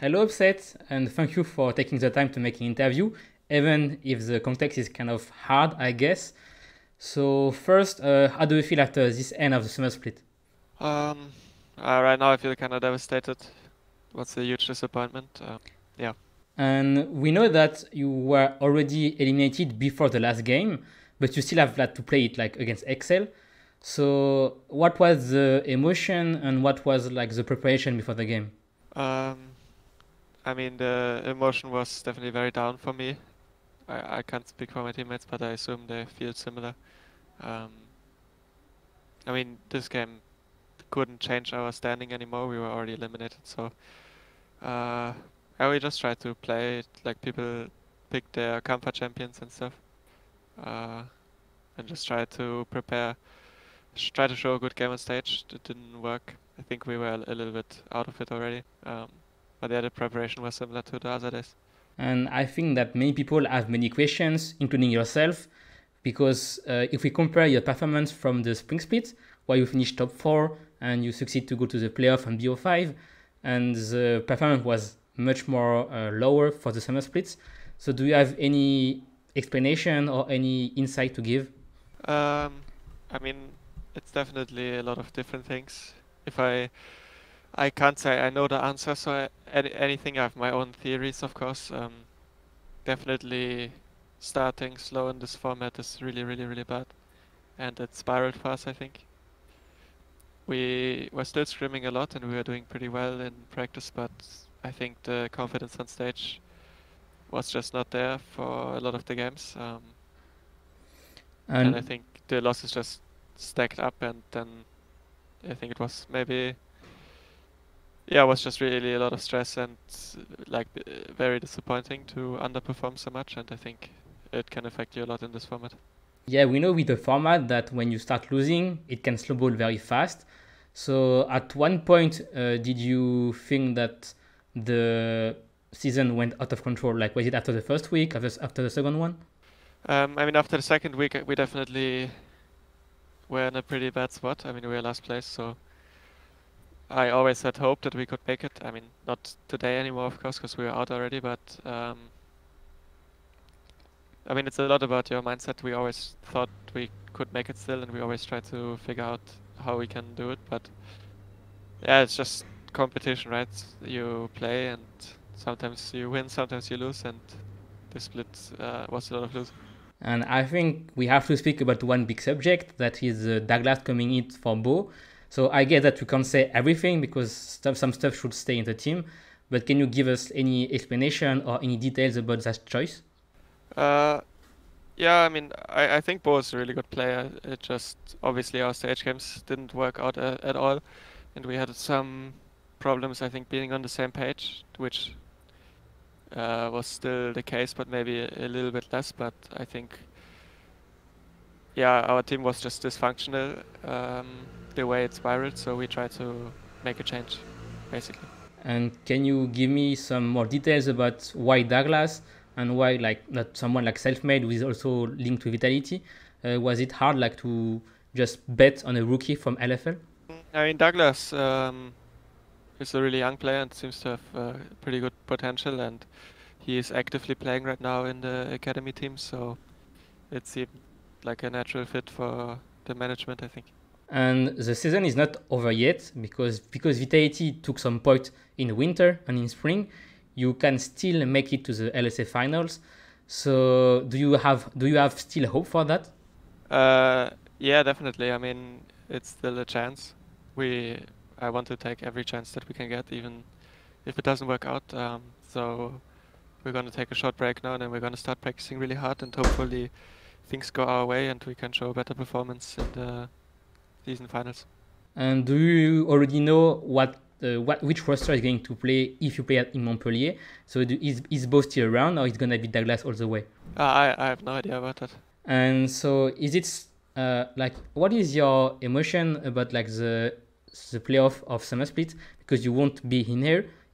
Hello, Upset, and thank you for taking the time to make an interview, even if the context is kind of hard, I guess. So, first, how do you feel after this end of the summer split? Um, right now I feel kind of devastated. What's a huge disappointment. Yeah. And we know that you were already eliminated before the last game, but you still have like, to play it like against XL. So, what was the emotion and what was like the preparation before the game? Um, I mean the emotion was definitely very down for me. I can't speak for my teammates, but I assume they feel similar. Um, I mean this game couldn't change our standing anymore. We were already eliminated, so uh, I will just try to play it like people pick their comfort champions and stuff. Uh, and just try to show a good game on stage. It didn't work. I think we were a little bit out of it already. But yeah, the preparation was similar to the other days. And I think that many people have many questions, including yourself, because if we compare your performance from the spring split, where you finished top four and you succeed to go to the playoff and BO5, and the performance was much more lower for the summer splits. So, do you have any explanation or any insight to give? Um, I mean, it's definitely a lot of different things. If I can't say I know the answer, so anything. I have my own theories, of course. Definitely starting slow in this format is really, really, really bad, and it spiraled for us, I think. We were still scrimming a lot and we were doing pretty well in practice, but I think the confidence on stage was just not there for a lot of the games. And I And think the losses just stacked up, and then I think it was maybe, yeah, it was just really a lot of stress and very disappointing to underperform so much. And I think it can affect you a lot in this format. yeah, we know with the format that when you start losing, it can snowball very fast. So, at one point, did you think that the season went out of control? Like, was it after the first week, after the second one? I mean, after the second week, we definitely were in a pretty bad spot. I mean, we were last place, so I always had hope that we could make it. I mean, not today anymore, of course, because we were out already, but I mean, it's a lot about your mindset. We always thought we could make it still, and we always try to figure out how we can do it. But yeah, it's just competition, right? You play, and sometimes you win, sometimes you lose, and the split was a lot of losing. And I think we have to speak about one big subject that is Douglas coming in for Bo. So, I get that we can't say everything because some stuff should stay in the team. But can you give us any explanation or any details about that choice? Uh, yeah, I mean, I think Bo is a really good player. It just obviously our stage games didn't work out at all, and we had some problems. I think being on the same page, which was still the case, but maybe a little bit less. But I think, yeah, our team was just dysfunctional the way it spiraled. So we tried to make a change, basically. And can you give me some more details about why Douglas and why like not someone like Selfmade who is also linked to Vitality? Was it hard like to just bet on a rookie from LFL? I mean, Douglas is a really young player and seems to have pretty good potential, and he is actively playing right now in the academy team. So it seemed like a natural fit for the management, I think. And the season is not over yet because Vitality took some point in winter and in spring, you can still make it to the LSA finals. So do you have still hope for that? Uh, yeah, definitely. I mean, it's still a chance. We, I want to take every chance that we can get, even if it doesn't work out. So we're gonna take a short break now, and then we're gonna start practicing really hard, and hopefully things go our way, and we can show a better performance in the season finals. And do you already know which roster is going to play if you play in Montpellier? So is Bo still around or is gonna be Douglas all the way? I have no idea about that. And so is it like what is your emotion about like the playoff of Summer Split because you won't be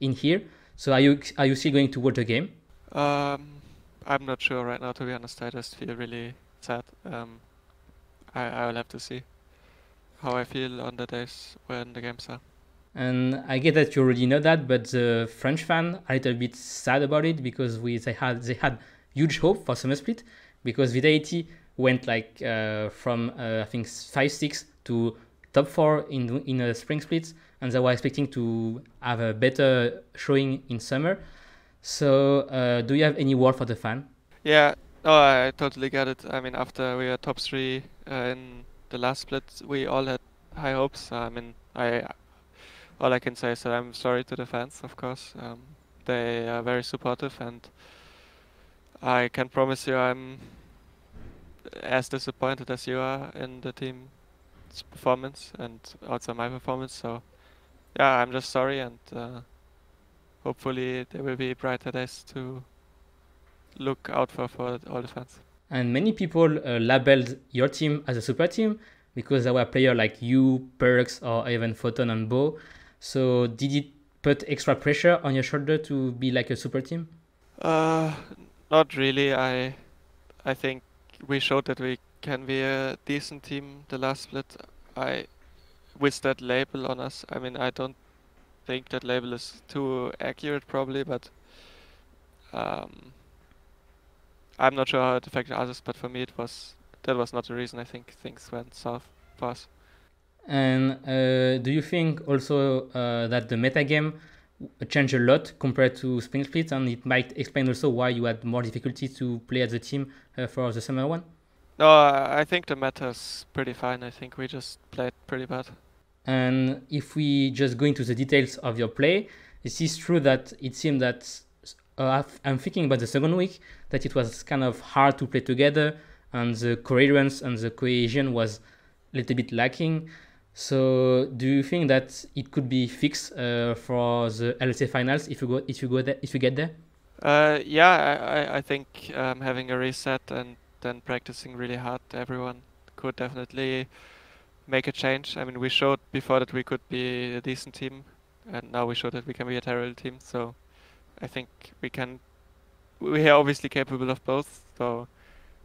in here? So are you still going to watch the game? Um, I'm not sure right now, to be honest. I just feel really sad. I will have to see how I feel on the days when the games are. And I get that you already know that, but the French fan are a little bit sad about it because they had huge hope for Summer Split because Vitality went like from I think 5-6 to top 4 in a spring split, and they were expecting to have a better showing in summer. So do you have any word for the fan? Yeah, no, I totally get it. I mean, after we were top 3 in the last split, we all had high hopes. I mean, I all I can say is that I'm sorry to the fans, of course. They are very supportive, and I can promise you I'm as disappointed as you are in the team's performance and also my performance. So yeah, I'm just sorry, and hopefully there will be brighter days to look out for all the fans. And many people labeled your team as a super team because there were players like you, Perks, or even Photon and Bo. So did it put extra pressure on your shoulder to be like a super team? Uh, Not really. I think we showed that we can be a decent team the last split. I with that label on us. I mean, I don't think that label is too accurate probably, but um, I'm not sure how it affected others. But for me, that was not the reason. I think things went south for us. And do you think also that the metagame changed a lot compared to Spring Split, and it might explain also why you had more difficulty to play as a team for the summer one? No, I think the meta's pretty fine. I think we just played pretty bad. And if we just go into the details of your play, it is true that it seemed that I'm thinking about the second week that it was kind of hard to play together, and the coherence and the cohesion was a little bit lacking. So, do you think that it could be fixed for the LC finals if you get there? Yeah, I think having a reset and then practicing really hard, everyone could definitely make a change. I mean, we showed before that we could be a decent team, and now we showed that we can be a terrible team. So I think we can. We are obviously capable of both. So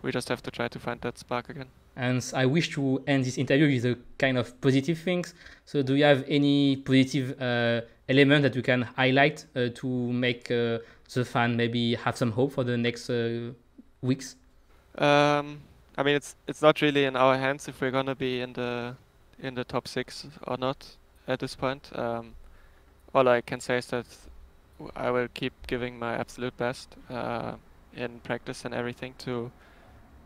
we just have to try to find that spark again. And I wish to end this interview with a kind of positive things. So, do you have any positive element that you can highlight to make the fan maybe have some hope for the next weeks? Um, I mean, it's not really in our hands if we're gonna be in the top 6 or not at this point. All I can say is that I will keep giving my absolute best in practice and everything to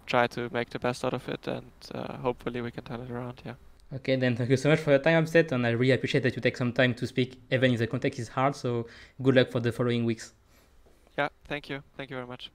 try to make the best out of it, and hopefully we can turn it around. Yeah. Okay, then thank you so much for your time, Upset, and I really appreciate that you take some time to speak, even if the context is hard. So, good luck for the following weeks. Yeah. Thank you. Thank you very much.